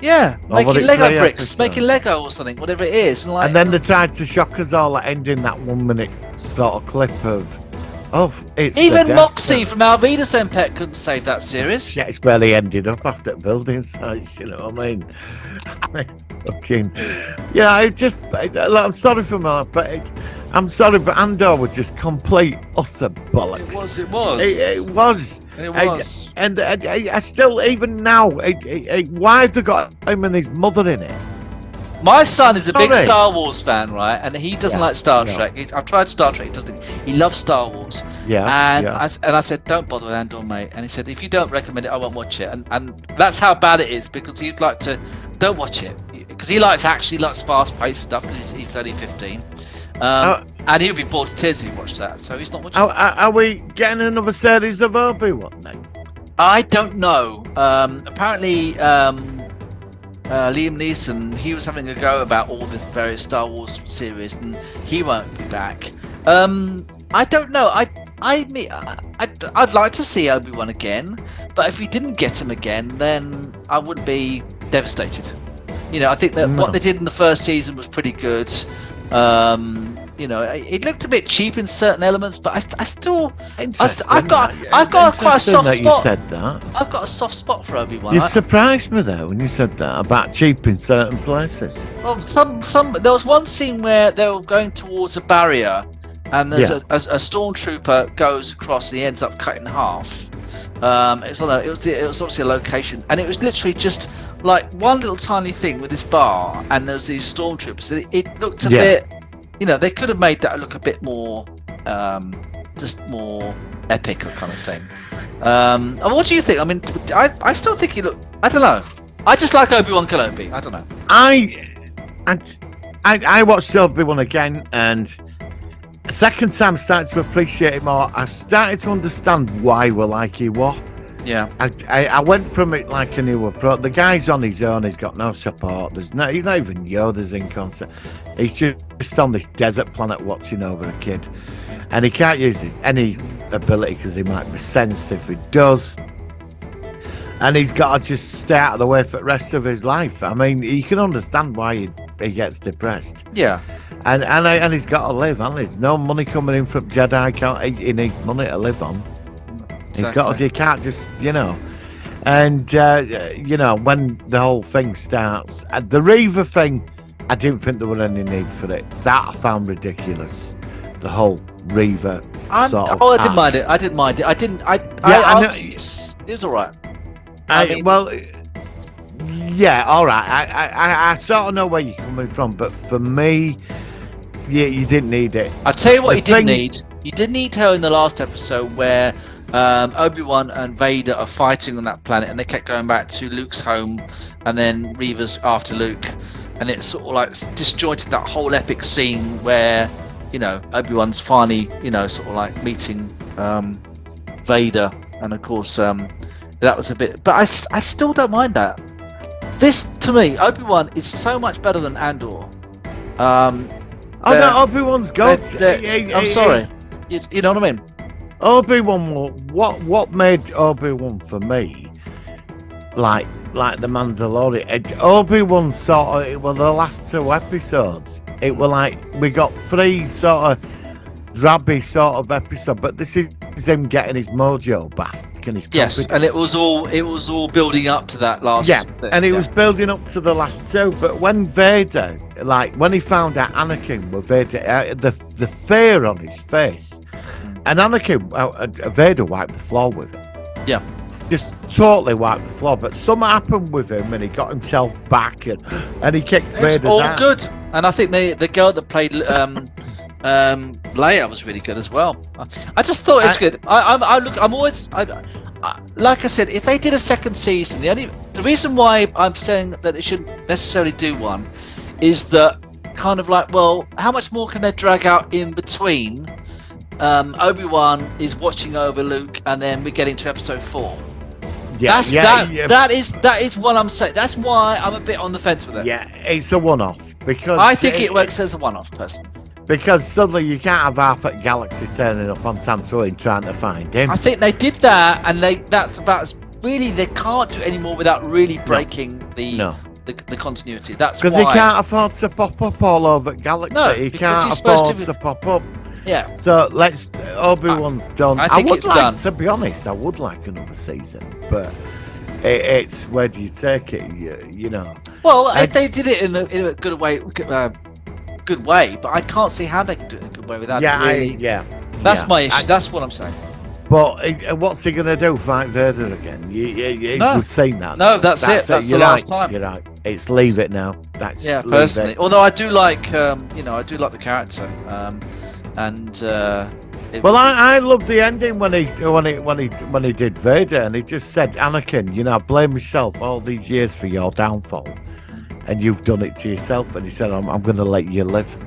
Yeah, making Lego bricks, making Lego or something, whatever it is. And then they tried to shock us all at ending that 1 minute sort of clip of it's even Moxie from Alvida Sempet couldn't save that series. Yeah, it's barely ended up after building sites, you know what I mean? I'm sorry for my, but I'm sorry, but Andor was just complete utter bollocks. It was. It was. And I still, even now, why have they got him and his mother in it? My son is a big Sorry. Star Wars fan, right? And he doesn't like Star yeah. Trek. I've tried Star Trek. He doesn't. He loves Star Wars. Yeah, And yeah. I said, don't bother with Andor, mate. And he said, if you don't recommend it, I won't watch it. And that's how bad it is, because he'd like to. Don't watch it, because he likes fast-paced stuff. Because he's only 15. And he'll be bored to tears if he watched that. So he's not watching. Are we getting another series of Obi-Wan then? I don't know. Apparently, Liam Neeson, he was having a go about all this various Star Wars series, and he won't be back. I don't know. I'd like to see Obi-Wan again, but if we didn't get him again, then I would be devastated. I think that what they did in the first season was pretty good. It looked a bit cheap in certain elements, but I've got quite a soft spot. You said that. I've got a soft spot for Obi-Wan. You surprised me though when you said that about cheap in certain places. Well, there was one scene where they were going towards a barrier, and there's a stormtrooper goes across and he ends up cut in half. It was obviously a location, and it was literally just like one little tiny thing with this bar, and there's these stormtroopers. It looked a bit. They could have made that look a bit more, just more epic kind of thing. What do you think? I mean, I still think he looked. I don't know. I just like Obi-Wan Kenobi. I don't know. I watched Obi-Wan again, and second time I started to appreciate it more. I started to understand why we like he was. Yeah. I went from it like a new approach. The guy's on his own. He's got no support. He's not even Yoda's in concert. He's just on this desert planet watching over a kid, and he can't use any ability because he might be sensitive. He does, and he's got to just stay out of the way for the rest of his life. I mean, you can understand why he gets depressed. Yeah. And he's got to live, hasn't he? There's no money coming in from Jedi. He needs money to live on. Exactly. He's got to. You can't just, And when the whole thing starts, the Reaver thing, I didn't think there was any need for it. That I found ridiculous. The whole Reaver sort of. I didn't mind it. I didn't mind it. I didn't. It was all right. Yeah, all right. I sort of know where you're coming from, but for me, yeah, you didn't need it. I'll tell you what you didn't need. You didn't need her in the last episode where Obi-Wan and Vader are fighting on that planet, and they kept going back to Luke's home, and then Reaver's after Luke, and it sort of like disjointed that whole epic scene where Obi-Wan's finally sort of like meeting Vader, and of course that was a bit. But I still don't mind that. This, to me, Obi-Wan is so much better than Andor. No, Obi-Wan's good. I'm sorry. You know what I mean? Obi-Wan, what made Obi-Wan for me, like the Mandalorian, Obi-Wan sort of, it was the last two episodes. It were like, we got three sort of drabby sort of episode, but this is him getting his mojo back. And his yes, and it was all building up to that last. Yeah, and it was building up to the last two. But when Vader, when he found out Anakin was Vader, the fear on his face, and Anakin, Vader wiped the floor with it. Yeah, just totally wiped the floor. But something happened with him, and he got himself back, and he kicked Vader's all ass. Good. And I think the girl that played Leia was really good as well. I just thought it was good. I'm always like I said, if they did a second season, the reason why I'm saying that they shouldn't necessarily do one is that kind of like, well, how much more can they drag out in between? Obi-Wan is watching over Luke, and then we're getting to episode 4. That is what I'm saying. That's why I'm a bit on the fence with it. Yeah, it's a one-off because I think it works as a one-off person. Because suddenly you can't have half a galaxy turning up on Tatooine trying to find him. I think they did that, and that's about as really they can't do it anymore without really breaking the continuity. That's because he can't afford to pop up all over Galaxy. No, he can't afford to pop up. Yeah. So Obi-Wan's done. I would like, done. To be honest, I would like another season, but it's where do you take it? You know. Well, if they did it in a good way, but I can't see how they can do it in a good way without. That's my issue. That's what I'm saying. But what's he gonna do? Fight Vader again? We've seen that. No, that's it. That's the last time. You're right. It's leave it now. That's Yeah, leave personally. it. Although I do like, I do like the character, Well, I love the ending when he did Vader, and he just said, "Anakin, I blame myself all these years for your downfall, and you've done it to yourself." And he said, "I'm going to let you live,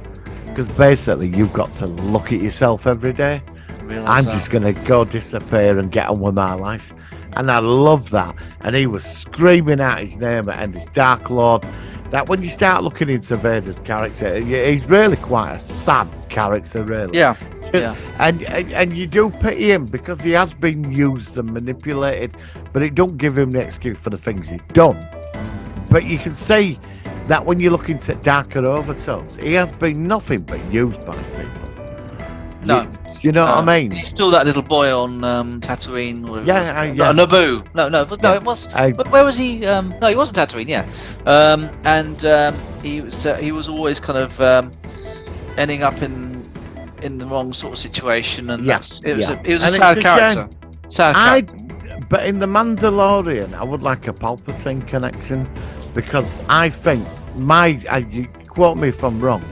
because basically you've got to look at yourself every day. I'm just going to go disappear and get on with my life." And I love that. And he was screaming out his name and his Dark Lord. That when you start looking into Vader's character, he's really quite a sad character, really. Yeah. Yeah. And you do pity him because he has been used and manipulated, but it don't give him the excuse for the things he's done. But you can see that when you look into darker overtones, he has been nothing but used by people. No. You know what I mean? He's still that little boy on Tatooine. Or Yeah. Naboo. No, it was. But where was he? No, he wasn't Tatooine. Yeah, he was always kind of ending up in the wrong sort of situation, and it was a sad character. Sad character. But in The Mandalorian, I would like a Palpatine connection, because I think you quote me if I'm wrong.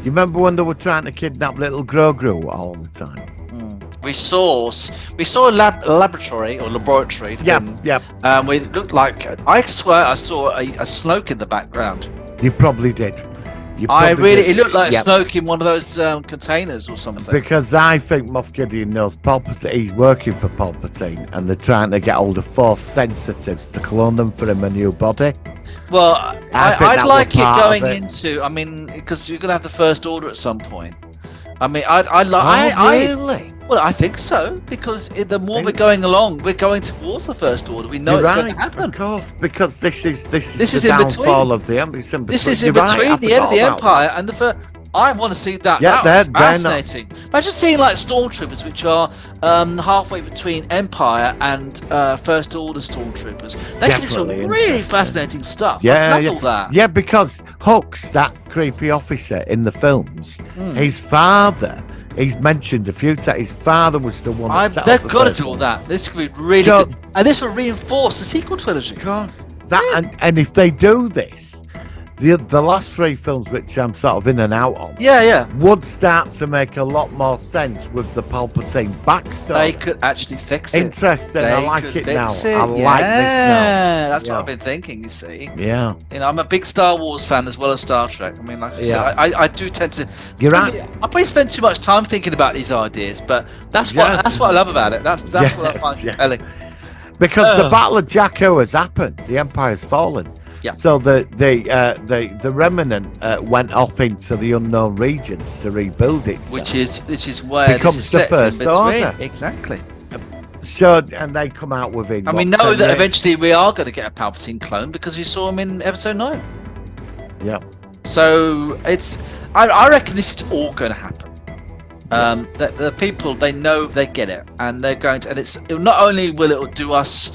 You remember when they were trying to kidnap little Grogu all the time? We saw a laboratory. Yeah. It looked like, I swear I saw a Snoke in the background. You probably did. It looked like Snoke in one of those containers or something. Because I think Moff Gideon knows Palpatine. He's working for Palpatine, and they're trying to get hold of Force sensitives to clone them for him a new body. Well, I'd like it going into. I mean, because you're gonna have the First Order at some point. I mean, Really? Well, I think so, because the more we're going along, we're going towards the First Order. We know it's going to happen. Of course, because this is the in downfall between. Of the Empire. This is in between the end of the Empire and the first. I want to see that. Yeah, that was fascinating. Imagine seeing like stormtroopers, which are halfway between Empire and First Order stormtroopers. They can do some really fascinating stuff. I love all that. Yeah, because Hux, that creepy officer in the films, his father. He's mentioned a few times. His father was the one that set they've up got to do all that. This could be really good. And this will reinforce the sequel trilogy. Of course. And if they do this, the last three films, which I'm sort of in and out on, would start to make a lot more sense with the Palpatine backstory. They could actually fix it. Interesting. I like it now. I like this now. That's what I've been thinking, you see. Yeah. I'm a big Star Wars fan as well as Star Trek. I mean, like I said, I do tend to... You're right. I probably spend too much time thinking about these ideas, but that's what I love about it. That's what I find compelling. Because the Battle of Jakku has happened. The Empire's fallen. Yeah. So the remnant went off into the unknown regions to rebuild it. Which is where becomes the First Order. Exactly. So and they come out within. And we know that eventually we are going to get a Palpatine clone because we saw him in Episode 9. Yeah. So I reckon this is all going to happen. The people, they know, they get it, and they're going to. And it not only will it do us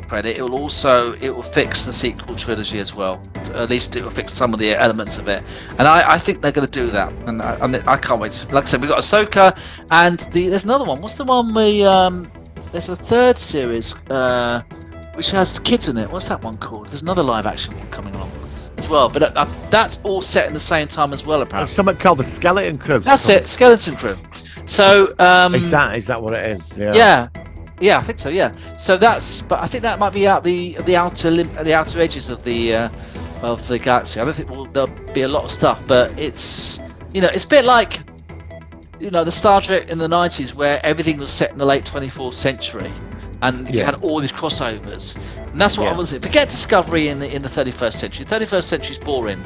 credit, it will fix the sequel trilogy as well. At least it will fix some of the elements of it, and I think they're going to do that, and I can't wait. Like I said, we've got Ahsoka, and there's another one. What's the one there's a third series which has kids in it. What's that one called? There's another live action one coming along as well, but that's all set in the same time as well, apparently. There's something called the Skeleton Crew. That's it, Skeleton Crew. So is that what it is? Yeah, I think so. Yeah, so but I think that might be out the outer edges of the galaxy. I don't think there'll be a lot of stuff, but it's a bit like the Star Trek in the 90s, where everything was set in the late 24th century, and you had all these crossovers. And that's what I want to say. Forget Discovery in the 31st century. 31st century's boring,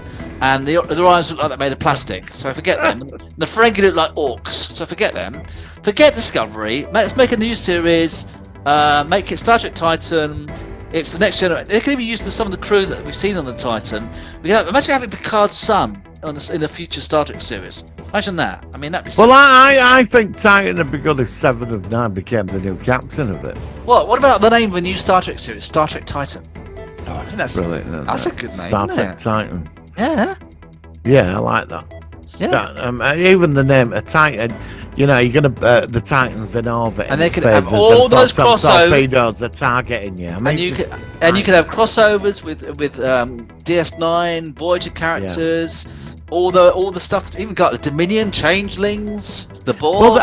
and the Orions look like they're made of plastic, so forget them. The Ferengi look like orcs, so forget them. Forget Discovery. Let's make a new series. Make it Star Trek Titan. It's the next generation. They can even use some of the crew that we've seen on the Titan. Imagine having Picard's son in a future Star Trek series. Imagine that. I mean, that'd be. Well, I think Titan would be good if 7 of 9 became the new captain of it. What about the name of the new Star Trek series, Star Trek Titan? I think that's brilliant. That's a good name. Star Trek Titan. Yeah. Yeah, I like that. Even the name of Titan, you're gonna the Titans in orbit, and they can have all those crossovers. Torpedoes are targeting you. I mean, you can have crossovers with DS9, Voyager characters, all the stuff. Even got the Dominion changelings, the Borg. Well,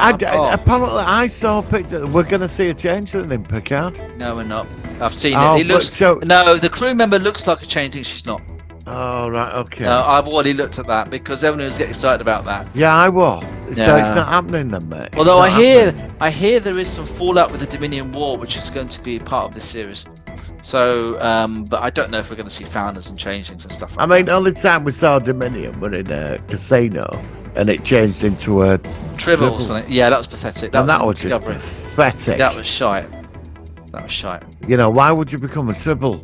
apparently I saw a picture. We're gonna see a changeling in Picard. No, we're not. I've seen it. He looks. No, the crew member looks like a changeling. She's not. Oh, right, okay. No, I've already looked at that because everyone was getting excited about that. Yeah, I was. So it's not happening then, mate. Although I hear there is some fallout with the Dominion War, which is going to be part of this series. So, but I don't know if we're going to see founders and changelings and stuff like that. I mean, the only time we saw Dominion were in a casino, and it changed into a Tribble or something. Yeah, that was pathetic. That was just pathetic. That was shite. Why would you become a Tribble?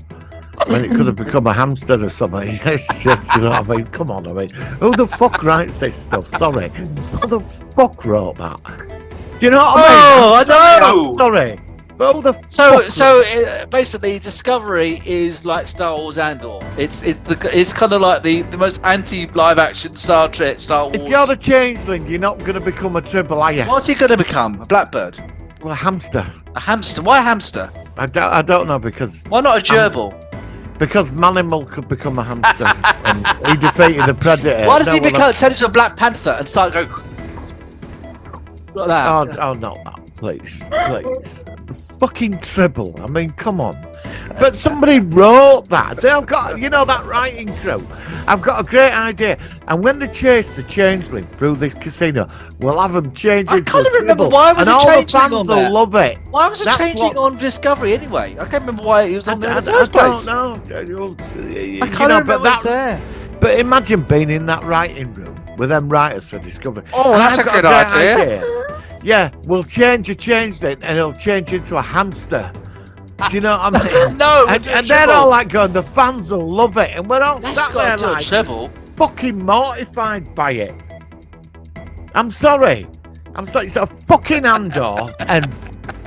When it could have become a hamster or something. Yes, you know what I mean? Come on, who the fuck writes this stuff? Sorry. Who the fuck wrote that? Do you know what I mean? I'm sorry. But who the fuck basically, Discovery is like Star Wars Andor. It's kind of like the most anti-live action Star Wars. If you're the changeling, you're not going to become a Tribble, are you? What's he going to become? A blackbird? Well, a hamster. A hamster? Why a hamster? I don't know, because... Why not a gerbil? Because Manimal could become a hamster, and he defeated the Predator. Why does he turn into a Black Panther and start going like that? Oh, not that, please. Fucking Tribble. I mean, come on. But somebody wrote that. So I've got, that writing crew. I've got a great idea. And when they chase the changeling through this casino, we'll have them change into a Tribble. Why was and it all the fans on will love it. Why was it changing on Discovery anyway? I can't remember why it was on there in the first place. I don't know. I can't remember what's there. But imagine being in that writing room with them writers for Discovery. Oh, that's a good idea. Yeah, we'll change a changeling and it'll change into a hamster. Do you know what I mean? No, and they're all like going, the fans will love it, and we're all sat there like fucking mortified by it. I'm sorry. It's a fucking Andor and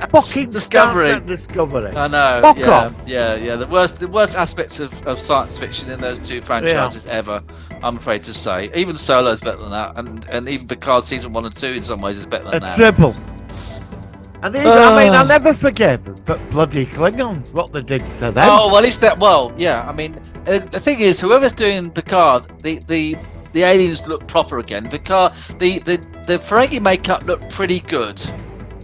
fucking Discovery. I know. Fuck off. Yeah. The worst aspects of science fiction in those two franchises ever. I'm afraid to say. Even Solo is better than that, and even Picard season 1 and 2 in some ways is better than that. A Tribble. And these, I mean, I'll never forget the bloody Klingons, what they did to them. Oh, well, at least that. Well, yeah. I mean, the thing is, whoever's doing Picard, the aliens look proper again. Picard, the Ferengi makeup looked pretty good.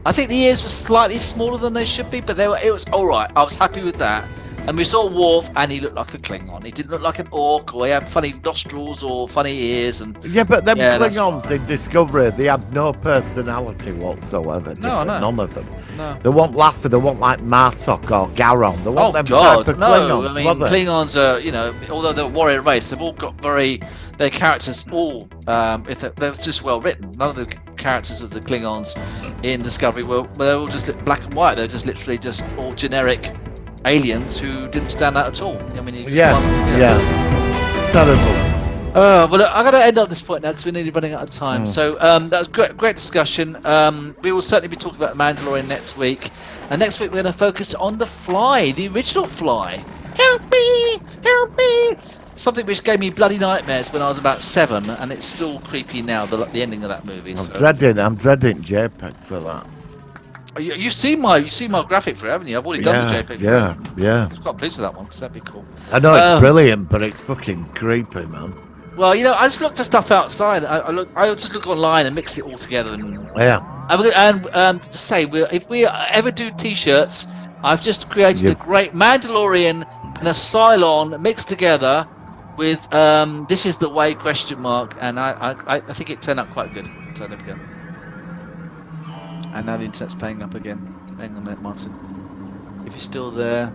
I think the ears were slightly smaller than they should be, but it was all right. I was happy with that. And we saw Worf, and he looked like a Klingon. He didn't look like an Orc, or he had funny nostrils or funny ears. And yeah, but them Klingons in Discovery, they had no personality whatsoever. No. None of them. No. They won't laugh. They won't like Martok or Garon. They want them type of Klingons. I mean, Klingons are, although they're a warrior race, they've all got their characters all, they're just well written. None of the characters of the Klingons in Discovery they're all just black and white. They're just literally just all generic aliens who didn't stand out at all. I mean, terrible. Well, I got to end up this point now because we're nearly running out of time. So that was great discussion. We will certainly be talking about Mandalorian next week, and next week we're going to focus on the Fly, the original Fly. Help me! Something which gave me bloody nightmares when I was about 7, and it's still creepy now. The ending of that movie. I'm dreading JPEG for that. You've seen my graphic for it, haven't you? I've already done the JPEG. Yeah. I was quite pleased with that one because that'd be cool. I know it's brilliant, but it's fucking creepy, man. Well, I just look for stuff outside. I just look online and mix it all together. And to say, if we ever do T-shirts, I've just created a great Mandalorian and a Cylon mixed together with "This is the way?" ? And I think it turned out quite good. So there we go. And now the internet's paying up again. Hang on a minute, Martin. If you're still there.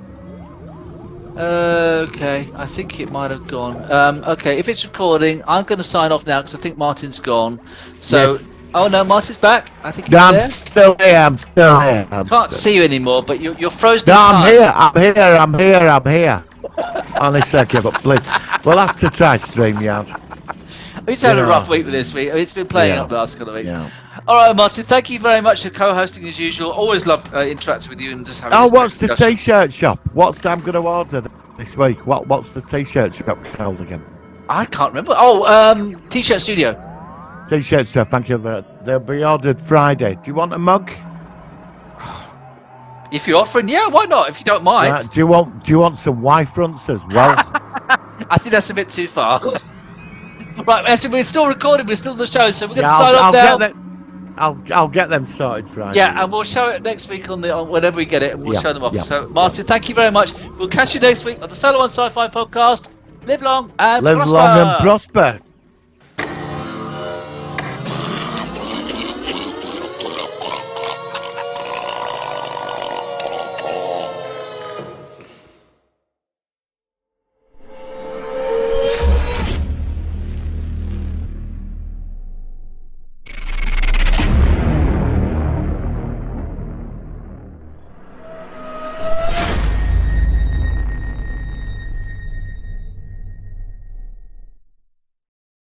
Okay, I think it might have gone. Okay, if it's recording, I'm going to sign off now because I think Martin's gone. So, oh no, Martin's back. I think he's there. I'm still here. I can't see you anymore, but you're frozen. No, I'm here. Honestly, I give up. Please. We'll have to try StreamYard. We've had a rough week with this week. It's been playing up the last couple of weeks. Yeah. All right, Martin, thank you very much for co-hosting as usual. Always love interacting with you and just having. What's the T-shirt shop? I'm going to order this week? What's the T-shirt shop called again? I can't remember. Oh, T-shirt Studio. T-shirts, sir. Thank you. They'll be ordered Friday. Do you want a mug? If you're offering, yeah, why not? If you don't mind. Do you want some Y fronts as well? I think that's a bit too far. Right, so we're still recording. We're still on the show, so we're going to Yeah, sign off now. I'll get them sorted Friday. Yeah, and we'll show it next week on whenever we get it, and we'll Yeah, show them off. yeah, So, Martin, thank you very much. We'll catch you next week on the Solo One Sci-Fi podcast. Live long and Live prosper. long and prosper.